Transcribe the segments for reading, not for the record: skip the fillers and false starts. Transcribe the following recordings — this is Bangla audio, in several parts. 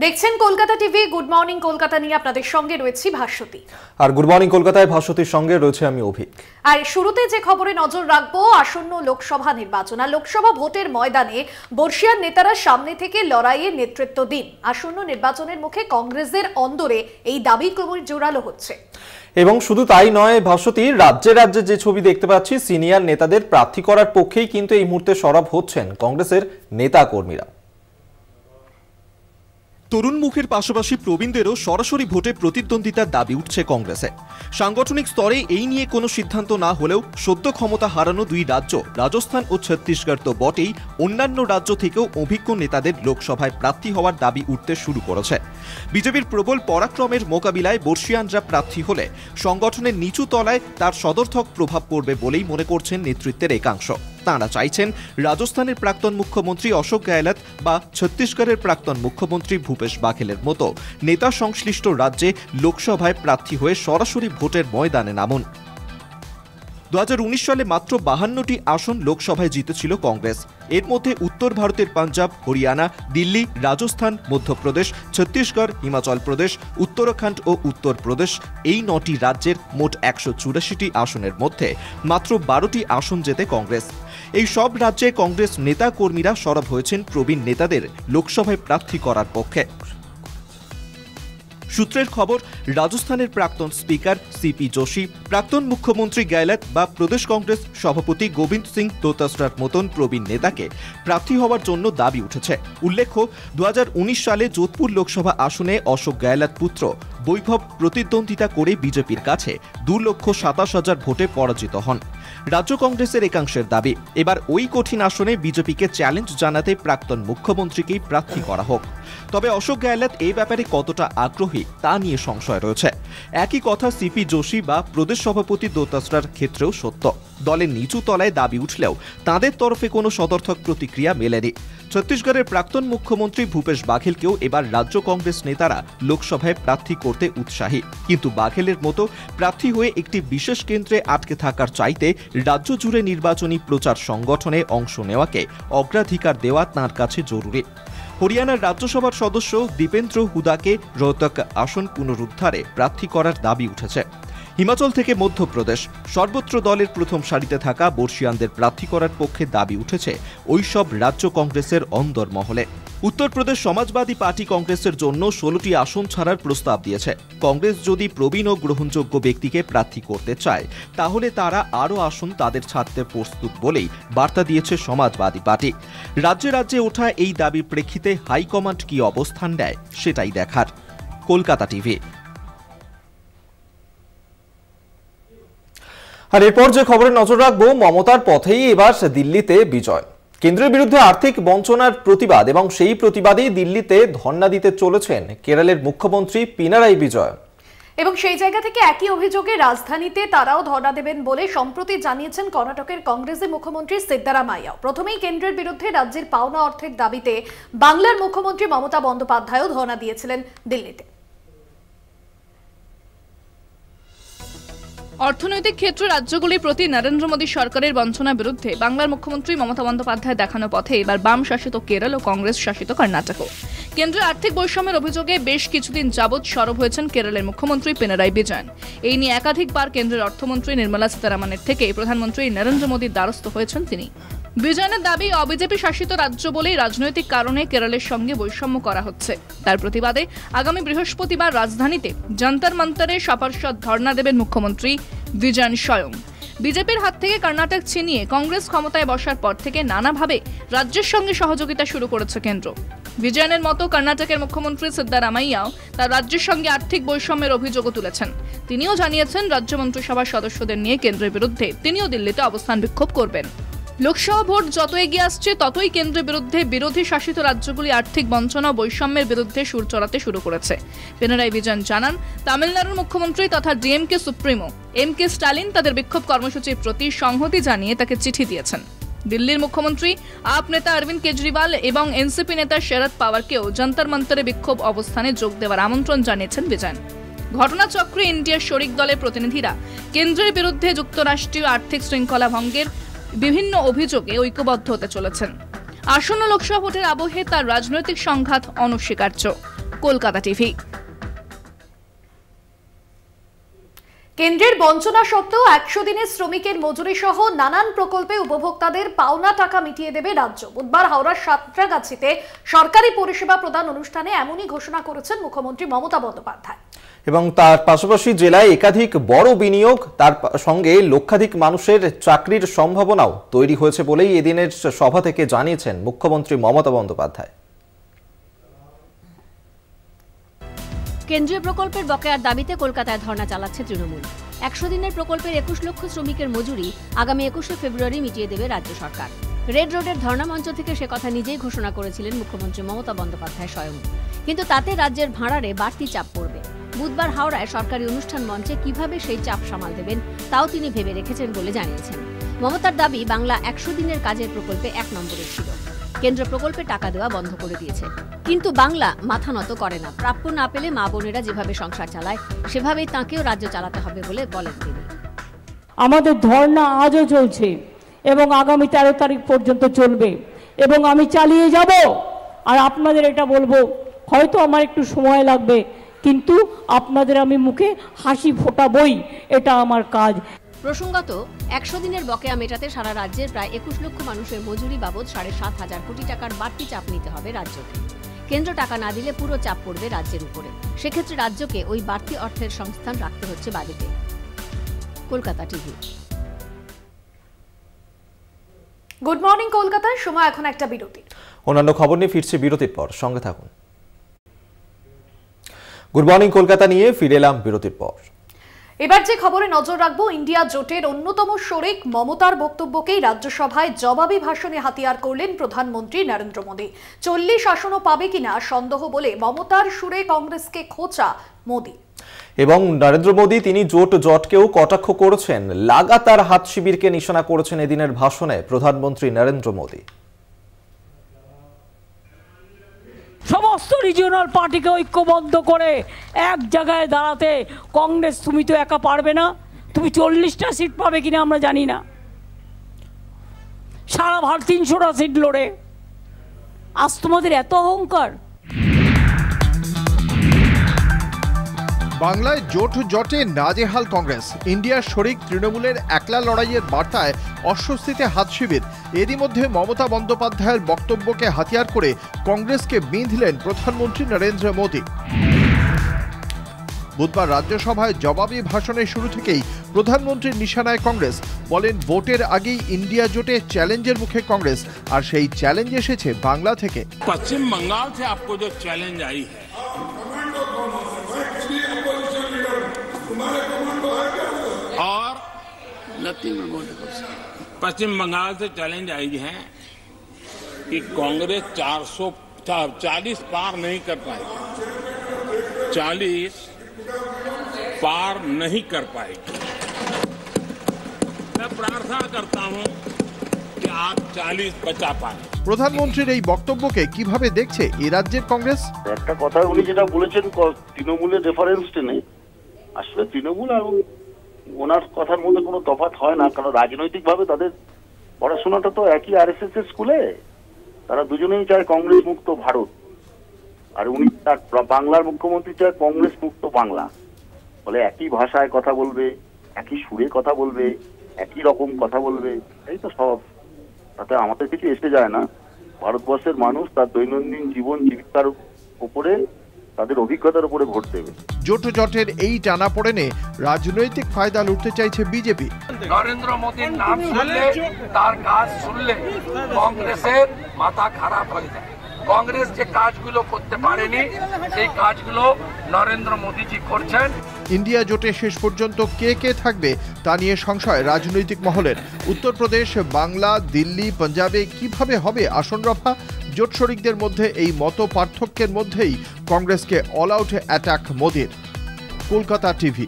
দেখছেন Kolkata TV. Good morning Kolkata নিয়ে আপনাদের সঙ্গে রয়েছি ভাস্বতী। আর গুড মর্নিং কলকাতায় ভাস্বতীর সঙ্গে রয়েছে আমি অভিক। আর শুরুতে যে খবরে নজর রাখবো, আসন্ন লোকসভা নির্বাচন আর লোকসভা ভোটের ময়দানে বর্ষিয়ান নেতারা সামনে থেকে লড়াইয়ে নেতৃত্ব দিন। আসন্ন নির্বাচনের মুখে কংগ্রেসের অন্দরে এই দাবি ক্রমশ জোরালো হচ্ছে। এবং শুধু তাই নয় ভাস্বতী, রাজ্যে রাজ্যে যে ছবি দেখতে পাচ্ছি, সিনিয়র নেতাদের প্রার্থী করার পক্ষেই কিন্তু এই মুহূর্তে সরব হচ্ছেন কংগ্রেসের নেতা কর্মীরা। তরুণ মুখের পাশাপাশি প্রবীণদেরও সরাসরি ভোটে প্রতিদ্বন্দ্বিতার দাবি উঠছে কংগ্রেসে। সাংগঠনিক স্তরে এই নিয়ে কোনো সিদ্ধান্ত না হলেও সদ্য ক্ষমতা হারানো দুই রাজ্য রাজস্থান ও ছত্তিশগড় তো বটেই, অন্যান্য রাজ্য থেকেও অভিজ্ঞ নেতাদের লোকসভায় প্রার্থী হওয়ার দাবি উঠতে শুরু করেছে। বিজেপির প্রবল পরাক্রমের মোকাবিলায় বর্ষিয়ানরা প্রার্থী হলে সংগঠনের নিচু তলায় তার সদর্থক প্রভাব পড়বে বলেই মনে করছেন নেতৃত্বের একাংশ। তাঁরা চাইছেন রাজস্থানের প্রাক্তন মুখ্যমন্ত্রী অশোক গেহলট বা ছত্তিশগড়ের প্রাক্তন মুখ্যমন্ত্রী ভূপেশ বাঘেলের মতো নেতা সংশ্লিষ্ট রাজ্যে লোকসভায় প্রার্থী হয়ে সরাসরি ভোটের ময়দানে নামুন। 2019 সালে মাত্র 52টি আসন লোকসভায় জিতেছিল কংগ্রেস। এর মধ্যে উত্তর ভারতের পাঞ্জাব, হরিয়ানা, দিল্লি, রাজস্থান, মধ্যপ্রদেশ, ছত্তিশগড়, হিমাচল প্রদেশ, উত্তরাখণ্ড ও উত্তরপ্রদেশ এই 9টি রাজ্যের মোট 184টি আসনের মধ্যে মাত্র 12টি আসন জেতে কংগ্রেস। এই সব রাজ্যে কংগ্রেস নেতা কর্মীরা সরব হয়েছেন প্রবীণ নেতাদের লোকসভায় প্রার্থী করার পক্ষে। সূত্রের খবর, রাজস্থানের প্রাক্তন স্পিকার সিপি যোশী, প্রাক্তন মুখ্যমন্ত্রী গেহলট বা প্রদেশ কংগ্রেস সভাপতি গোবিন্দ সিং দোতাসরার মতন প্রবীণ নেতাকে প্রার্থী হওয়ার জন্য দাবি উঠেছে। উল্লেখ্য, 2019 সালে যোধপুর লোকসভা আসনে অশোক গেহলট পুত্র বৈভব প্রতিদ্বন্দ্বিতা করে বিজেপির কাছে 2,27,000 ভোটে পরাজিত হন। রাজ্য কংগ্রেসের একাংশের দাবি, এবার ওই কঠিন আসনে বিজেপিকে চ্যালেঞ্জ জানাতে প্রাক্তন মুখ্যমন্ত্রীকেই প্রার্থী করা হোক। তবে অশোক গেহলট এই ব্যাপারে কতটা আগ্রহী তা নিয়ে সংশয় রয়েছে। একই কথা সিপি যোশী বা প্রদেশ সভাপতি দোতাসরার ক্ষেত্রেও সত্য। দলের নিচু তলায় দাবি উঠলেও তাদের তরফে কোনো সদর্থক প্রতিক্রিয়া মেলেনি। ছত্তিশগড়ের প্রাক্তন মুখ্যমন্ত্রী ভূপেশ বাঘেলকেও এবার রাজ্য কংগ্রেস নেতারা লোকসভায় প্রার্থী করতে উৎসাহী, কিন্তু বাঘেলের মতো প্রার্থী হয়ে একটি বিশেষ কেন্দ্রে আটকে থাকার চাইতে রাজ্য জুড়ে নির্বাচনী প্রচার সংগঠনে অংশ নেওয়াকে অগ্রাধিকার দেওয়া তাঁর কাছে জরুরি। হরিয়ানার রাজ্যসভার সদস্য দীপেন্দ্র হুদাকে রোহতক আসন পুনরুদ্ধারে প্রার্থী করার দাবি উঠেছে। হিমাচল থেকে মধ্যপ্রদেশ, সর্বত্র দলের প্রথম সারিতে থাকা বর্ষিয়ানদের প্রার্থী করার পক্ষে দাবি উঠেছে ওইসব রাজ্য কংগ্রেসের অন্দরমহলে। উত্তরপ্রদেশ সমাজবাদী পার্টি কংগ্রেসের জন্য 16টি আসন ছাড়ার প্রস্তাব দিয়েছে। কংগ্রেস যদি প্রবীণ ও গ্রহণযোগ্য ব্যক্তিকে প্রার্থী করতে চায়, তাহলে তারা আরও আসন তাদের ছাড়তে প্রস্তুত বলেই বার্তা দিয়েছে সমাজবাদী পার্টি। রাজ্যে রাজ্যে ওঠা এই দাবির প্রেক্ষিতে হাইকমান্ড কি অবস্থান নেয় সেটাই দেখার। কলকাতা টিভি। আর এরপর যে খবরে নজর রাখবো, মমতার পথেই এবার দিল্লিতে বিজয়। কেন্দ্রের বিরুদ্ধে আর্থিক বঞ্চনার প্রতিবাদ এবং সেই প্রতিবাদেই দিল্লিতে ধর্ণা দিতে চলেছেন কেরলের মুখ্যমন্ত্রী পিনারাই বিজয়ন। এবং সেই জায়গা থেকে একই অভিযোগে রাজধানীতে তারাও ধর্ণা দেবেন বলে সম্প্রতি জানিয়েছেন কর্ণাটকের কংগ্রেসের মুখ্যমন্ত্রী সিদ্দারামাইয়াও। প্রথমেই কেন্দ্রের বিরুদ্ধে রাজ্যের পাওনা অর্থের দাবিতে বাংলার মুখ্যমন্ত্রী মমতা বন্দ্যোপাধ্যায়ও ধর্ণা দিয়েছিলেন দিল্লিতে। অর্থনৈতিক ক্ষেত্রে রাজ্যগুলির প্রতি নরেন্দ্র মোদী সরকারের বঞ্চনার বিরুদ্ধে বাংলার মুখ্যমন্ত্রী মমতা বন্দ্যোপাধ্যায় দেখানো পথে এবার বাম শাসিত কেরল ও কংগ্রেস শাসিত কর্ণাটকও। কেন্দ্রের আর্থিক বৈষম্যের অভিযোগে বেশ কিছুদিন যাবৎ সরব হয়েছেন কেরলের মুখ্যমন্ত্রী পিনারাই বিজয়ন। এই নিয়ে একাধিকবার কেন্দ্রের অর্থমন্ত্রী নির্মলা সীতারামনের থেকে প্রধানমন্ত্রী নরেন্দ্র মোদীর দ্বারস্থ হয়েছেন তিনি। বিজয়নের দাবি, অবিজেপি শাসিত রাজ্য বলেই রাজনৈতিক কারণে কেরলের সঙ্গে বৈষম্য করা হচ্ছে। তার প্রতিবাদে আগামী বৃহস্পতিবার রাজধানীতে যন্তর মন্তরে সপার্ষদ ধর্ণা দেবেন মুখ্যমন্ত্রী বিজয়ন স্বয়ং। বিজেপির হাত থেকে কর্ণাটক ছিনিয়ে কংগ্রেস ক্ষমতায় বসার পর থেকে নানাভাবে রাজ্যের সঙ্গে সহযোগিতা শুরু করেছে কেন্দ্র। বিজয়নের মতো কর্ণাটকের মুখ্যমন্ত্রী সিদ্দারামাইয়াও তার রাজ্যের সঙ্গে আর্থিক বৈষম্যের অভিযোগও তুলেছেন। তিনিও জানিয়েছেন রাজ্য মন্ত্রিসভার সদস্যদের নিয়ে কেন্দ্রের বিরুদ্ধে তিনিও দিল্লিতে অবস্থান বিক্ষোভ করবেন। লোকসভা ভোট যত এগিয়ে আসছে, ততই কেন্দ্রের বিরুদ্ধে বিরোধী শাসিত রাজ্যগুলি আর্থিক বঞ্চনা ও বৈষম্যের বিরুদ্ধে সুর চড়াতে শুরু করেছে। পিনারাই বিজয়ন জানান, তামিলনাড়ুর মুখ্যমন্ত্রী তথা ডিএমকে সুপ্রিমো এমকে স্টালিন তাদের বিক্ষোভ কর্মসূচির প্রতি সংহতি জানিয়ে তাকে চিঠি দিয়েছেন। দিল্লির মুখ্যমন্ত্রী আপ নেতা অরবিন্দ কেজরিওয়াল এবং এনসিপি নেতা শরদ পাওয়ারকেও যন্তর মন্তরে বিক্ষোভ অবস্থানে যোগ দেওয়ার আমন্ত্রণ জানিয়েছেন বিজয়ন। ঘটনাচক্রে ইন্ডিয়ার শরিক দলের প্রতিনিধিরা কেন্দ্রের বিরুদ্ধে যুক্তরাষ্ট্রীয় আর্থিক শৃঙ্খলা ভঙ্গের বিভিন্ন অভিযোগে ঐক্যবদ্ধ হতে চলেছেন। আসন্ন লোকসভা ভোটের আবহে তার রাজনৈতিক সংঘাত অনস্বীকার্য। কলকাতা টিভি। কেন্দ্রের বঞ্চনা সত্ত্বেও 100 দিনের শ্রমিকের মজুরি সহ নানান প্রকল্পে উপভোক্তাদের পাওনা টাকা মিটিয়ে দেবে রাজ্য। বুধবার হাওড়ার সাঁতরাগাছিতে সরকারি পরিষেবা প্রদান অনুষ্ঠানে এমনই ঘোষণা করেছেন মুখ্যমন্ত্রী মমতা বন্দ্যোপাধ্যায়। এবং তার পাশাপাশি জেলায় একাধিক বড় বিনিয়োগ, তার সঙ্গে লক্ষাধিক মানুষের চাকরির সম্ভাবনাও তৈরি হয়েছে বলেই এদিনের সভা থেকে জানিয়েছেন মুখ্যমন্ত্রী মমতা বন্দ্যোপাধ্যায়। কেন্দ্রীয় প্রকল্পের বকেয়ার দাবিতে কলকাতায় ধর্ণা চালাচ্ছে তৃণমূল। 100 দিনের প্রকল্পের 21 লক্ষ শ্রমিকের মজুরি আগামী 21শে ফেব্রুয়ারি মিটিয়ে দেবে রাজ্য সরকার। রেড রোডের ধর্ণা মঞ্চ থেকে সে কথা নিজেই ঘোষণা করেছিলেন মুখ্যমন্ত্রী মমতা বন্দ্যোপাধ্যায় স্বয়ং। কিন্তু তাতে রাজ্যের ভাড়ারে বাড়তি চাপ পড়বে। বুধবার হাওড়ায় সরকারি অনুষ্ঠান মঞ্চে কিভাবে সেই চাপ সামাল দেবেন তাও তিনি ভেবে রেখেছেন বলে জানিয়েছেন। মমতার দাবি, বাংলা 100 দিনের কাজের প্রকল্পে 1 নম্বরে ছিল। কেন্দ্র প্রকল্পে টাকা দেওয়া বন্ধ করে দিয়েছে, কিন্তু বাংলা মাথা নত করে না। প্রাপ্য না পেলে মা বোনেরা যেভাবে সংসার চালায় সেভাবেই তাঁকেও রাজ্য চালাতে হবে বলে বলেন তিনি। আমাদের ধর্ণা আজও চলছে এবং আগামী 13 তারিখ পর্যন্ত চলবে এবং আমি চালিয়ে যাব। আর আপনাদের এটা বলবো, হয়তো আমার একটু সময় লাগবে, কিন্তু আপনাদের আমি মুখে হাসি ফোটাবই, এটা আমার কাজ। প্রসঙ্গত, 100 দিনের বকেয়া মেটাতে সারা রাজ্যের প্রায় 21 লক্ষ মানুষের মজুরি বাবদ 7,500 কোটি টাকার বাড়তি চাপ নিতে হবে রাজ্যকে। কেন্দ্র টাকা না দিলে পুরো চাপ পড়বে রাজ্যের উপরে। সেক্ষেত্রে রাজ্যকে ওই বাড়তি অর্থের সংস্থান রাখতে হচ্ছে বাজেটে। কলকাতা টিভি। গুড মর্নিং কলকাতায় সময় এখন একটা বিরতি। অন্যান্য খবর নিয়ে ফিরছে বিরতির পর, সঙ্গে থাকুন। গুড মর্নিং কলকাতা নিয়ে ফিরে এলাম বিরতির পর। এবার যে খবরে নজর রাখবো, ইন্ডিয়া জোটের অন্যতম শরিক মমতার বক্তব্যকেই রাজ্যসভায় জবাবি ভাষণে হাতিয়ার করলেন প্রধানমন্ত্রী নরেন্দ্র মোদী। 40 আসনও পাবে কিনা সন্দেহ বলে মমতার সুরে কংগ্রেসকে খোঁচা মোদী। এবং নরেন্দ্র মোদী তিনি জোটকেও কটাক্ষ করেছেন। লাগাতার হাত শিবিরকে নিশানা করেছেন এদিনের ভাষণে প্রধানমন্ত্রী নরেন্দ্র মোদী। সমস্ত রিজিওনাল পার্টিকে ঐক্যবদ্ধ করে এক জায়গায় দাঁড়াতে কংগ্রেস, তুমি তো একা পারবে না। তুমি 40টা সিট পাবে কিনা আমরা জানি না। সারা ভারত 300টা সিট লড়ে, আজ তোমাদের এত অহংকার। বাংলায় জোটে নাজেহাল কংগ্রেস। ইন্ডিয়ার শরিক তৃণমূলের একলা লড়াইয়ের বার্তায় অস্বস্তিতে হাত শিবির। এরই মধ্যে মমতা বন্দ্যোপাধ্যায়ের বক্তব্যকে হাতিয়ার করে কংগ্রেসকে বিঁধলেন প্রধানমন্ত্রী নরেন্দ্র মোদী। বুধবার রাজ্যসভায় জবাবি ভাষণের শুরু থেকেই প্রধানমন্ত্রীর নিশানায় কংগ্রেস। বলেন, ভোটের আগেই ইন্ডিয়া জোটে চ্যালেঞ্জের মুখে কংগ্রেস, আর সেই চ্যালেঞ্জ এসেছে বাংলা থেকে। पश्चिम बंगाल से आपको जो चैलेंज आई है, और पश्चिम बंगाल से चैलेंज आई है कि कांग्रेस 440 पार नहीं कर पाएगी, 40 पार नहीं कर पाएगी। मैं प्रार्थना करता हूं कि आप 40 बचा पाए। প্রধানমন্ত্রীর এই বক্তব্যকে কিভাবে দেখছে এই রাজ্যের কংগ্রেস? একটা কথা উনি যেটা বলেছেন তৃণমূলের রেফারেন্স টেনে, আসলে তৃণমূল আর ওনার কথার মধ্যে কোনো তফাৎ হয় না, কারণ রাজনৈতিকভাবে তাদের পড়াশোনাটা তো একই আরএসএস এর স্কুলে। তারা দুজনেই চায় কংগ্রেস মুক্ত ভারত, আর উনি তার বাংলার মুখ্যমন্ত্রী চায় কংগ্রেস মুক্ত বাংলা। বলে একই ভাষায় কথা বলবে, একই সুরে কথা বলবে, একই রকম কথা বলবে, এই তো সব। তাতে আমাদের কিছু এসে যায় না। ভারতবর্ষের মানুষ তার দৈনন্দিন জীবন জীবিকার উপরে, তাদের অভিজ্ঞতার উপরে ভোট দেবে। জোটের এই টানাপোড়েনে রাজনৈতিক ফায়দা লুটতে চাইছে বিজেপি। নরেন্দ্র মোদীর নাম শুনলে, তার কাজ শুনলে কংগ্রেসের মাথা খারাপ হয়ে যায়। কংগ্রেস যে কাজগুলো করতে পারেনি সেই কাজগুলো নরেন্দ্র মোদীজি করছেন। ইন্ডিয়া জোটে শেষ পর্যন্ত কে থাকবে তা নিয়ে সংশয় রাজনৈতিক মহলের। উত্তরপ্রদেশ, বাংলা, দিল্লি, পাঞ্জাবে কিভাবে হবে আসন রফা? জোট শরিকদের মধ্যে এই মত পার্থক্যের মধ্যেই কংগ্রেসকে অল আউট অ্যাটাক মোদীর। কলকাতা টিভি।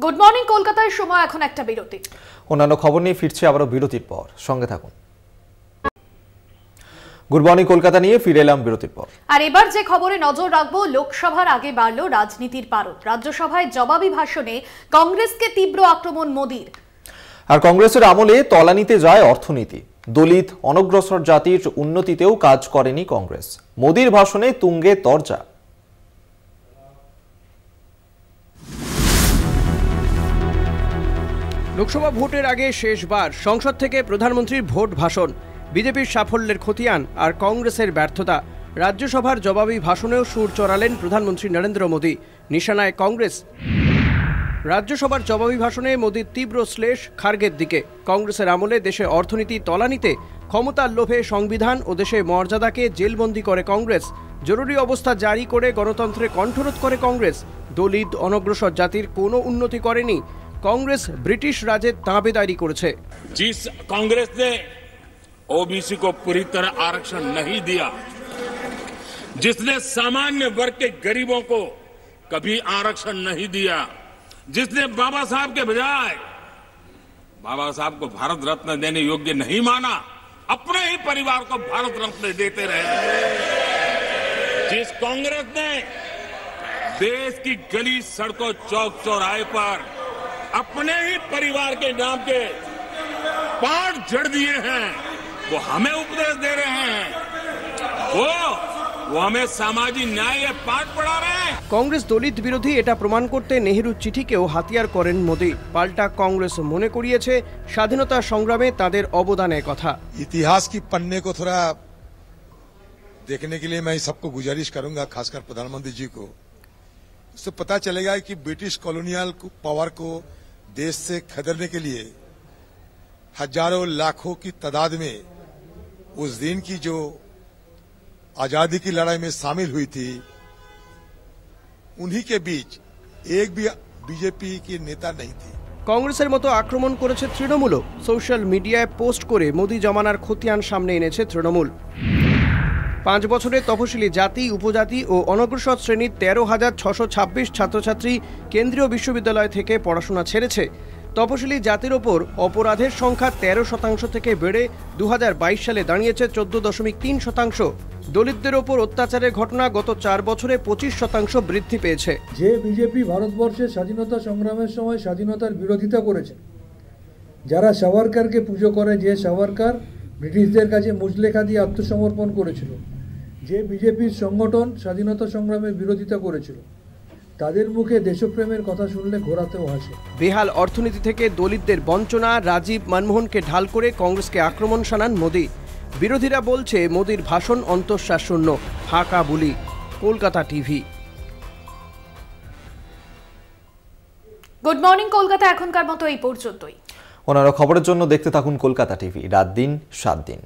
গুড মর্নিং কলকাতায় সময় এখন একটা বিরতি। অন্যান্য খবর নিয়ে ফিরছে আবারও বিরতির পর, সঙ্গে থাকুন। গুড মর্নিং কলকাতা নিয়ে ফিরে এলাম বিরতির পর। আর এবার যে খবরে নজর রাখবো, লোকসভার আগে বাড়ল রাজনীতির পারদ। রাজ্যসভায় জবাবি ভাষণে কংগ্রেসকে তীব্র আক্রমণ মোদীর। আর কংগ্রেসের আমলে তলানিতে যায় অর্থনীতি। দলিত অনগ্রসর জাতির উন্নতিতেও কাজ করেনি কংগ্রেস। মোদির ভাষণে তুঙ্গে তরজা। লোকসভা ভোটের আগে শেষবার সংসদ থেকে প্রধানমন্ত্রীর ভোট ভাষণ, বিজেপির সাফল্যের খতিয়ান আর কংগ্রেসের ব্যর্থতা। রাজ্যসভার জবাবি ভাষণেও সুর চড়ালেন প্রধানমন্ত্রী নরেন্দ্র মোদী। নিশানায় কংগ্রেস। রাজ্যসভার জবাবি ভাষণে মোদীর তীব্র শ্লেষ খার্গের দিকে। কংগ্রেসের আমলে দেশে অর্থনীতি তলানিতে, ক্ষমতার লোভে সংবিধান ও দেশের মর্যাদাকে জেলবন্দি করে কংগ্রেস। জরুরি অবস্থা জারি করে গণতন্ত্রে কণ্ঠরোধ করে কংগ্রেস। দলিত অনগ্রসর জাতির কোনো উন্নতি করেনি। कांग्रेस ब्रिटिश राजेर दावेदारी करेছে। जिस कांग्रेस ने ओबीसी को पूरी तरह आरक्षण नहीं दिया, जिसने सामान्य वर्ग के गरीबों को कभी आरक्षण नहीं दिया, जिसने बाबा साहब के बजाय बाबा साहब को भारत रत्न देने योग्य नहीं माना, अपने ही परिवार को भारत रत्न देते रहे, जिस कांग्रेस ने देश की गली सड़कों चौक चौराहे पर अपने ही परिवार के नाम के पाठ जड़ दिए हैं, वो हमें उपदेश दे रहे हैं, वो हमें सामाजिक न्याय पाठ पढ़ा रहे हैं। कांग्रेस दलित विरोधी एटा प्रमाण करते नेहरू चिठिकेও হাতিয়ার করেন মোদি। পাল্টা কংগ্রেস মনে করিয়েছে স্বাধীনতা সংগ্রামে তাদের অবদানের কথা। इतिहास की पन्ने को थोड़ा देखने के लिए मैं सबको गुजारिश करूंगा, खासकर प्रधानमंत्री जी को। उससे पता चलेगा कि ब्रिटिश कॉलोनियल पावर को देश से खदेड़ने के लिए हजारों लाखों की तादाद में उस दिन की जो आजादी की लड़ाई में शामिल हुई थी, उन्हीं के बीच एक भी बीजेपी की नेता नहीं थी। কংগ্রেসের মতো আক্রমণ করেছে তৃণমূলও। সোশ্যাল মিডিয়ায় পোস্ট করে মোদি জমানার খতিয়ান সামনে এনেছে তৃণমূল। 5 বছরে তফসিলি জাতি, উপজাতি ও অনগ্রসর শ্রেণীর 13,626 ছাত্রছাত্রী কেন্দ্রীয় বিশ্ববিদ্যালয় থেকে পড়াশোনা ছেড়েছে। তফসিলি জাতির ওপর অপরাধের সংখ্যা 13% থেকে বেড়ে 2022 সালে দাঁড়িয়েছে 14.3%। দলিতদের ওপর অত্যাচারের ঘটনা গত 4 বছরে 25% বৃদ্ধি পেয়েছে। যে বিজেপি ভারতবর্ষের স্বাধীনতা সংগ্রামের সময় স্বাধীনতার বিরোধিতা করেছে, যারা সাভারকারকে পুজো করে, যে সাভারকার ব্রিটিশদের কাছে মুচলেখা দিয়ে আত্মসমর্পণ করেছিল, যে বিজেপির সংগঠন স্বাধীনতা সংগ্রামের বিরোধিতা করেছিল, তাদের মুখে দেশপ্রেমের কথা শুনলে ঘোরাতেও হাসে। বেহাল অর্থনীতি থেকে দলিতদের বঞ্চনা, রাজীব মনমোহনকে ঢাল করে কংগ্রেসকে আক্রমণ শানান মোদি। বিরোধীরা বলছে মোদির ভাষণ অন্তঃসারশূন্য, ফাঁকা বুলি। Kolkata TV. Good morning Kolkata এখনকার মতো এই পর্যন্তই। অন্যান্য খবরের জন্য দেখতে থাকুন কলকাতা টিভি। রাত দিন 7 দিন।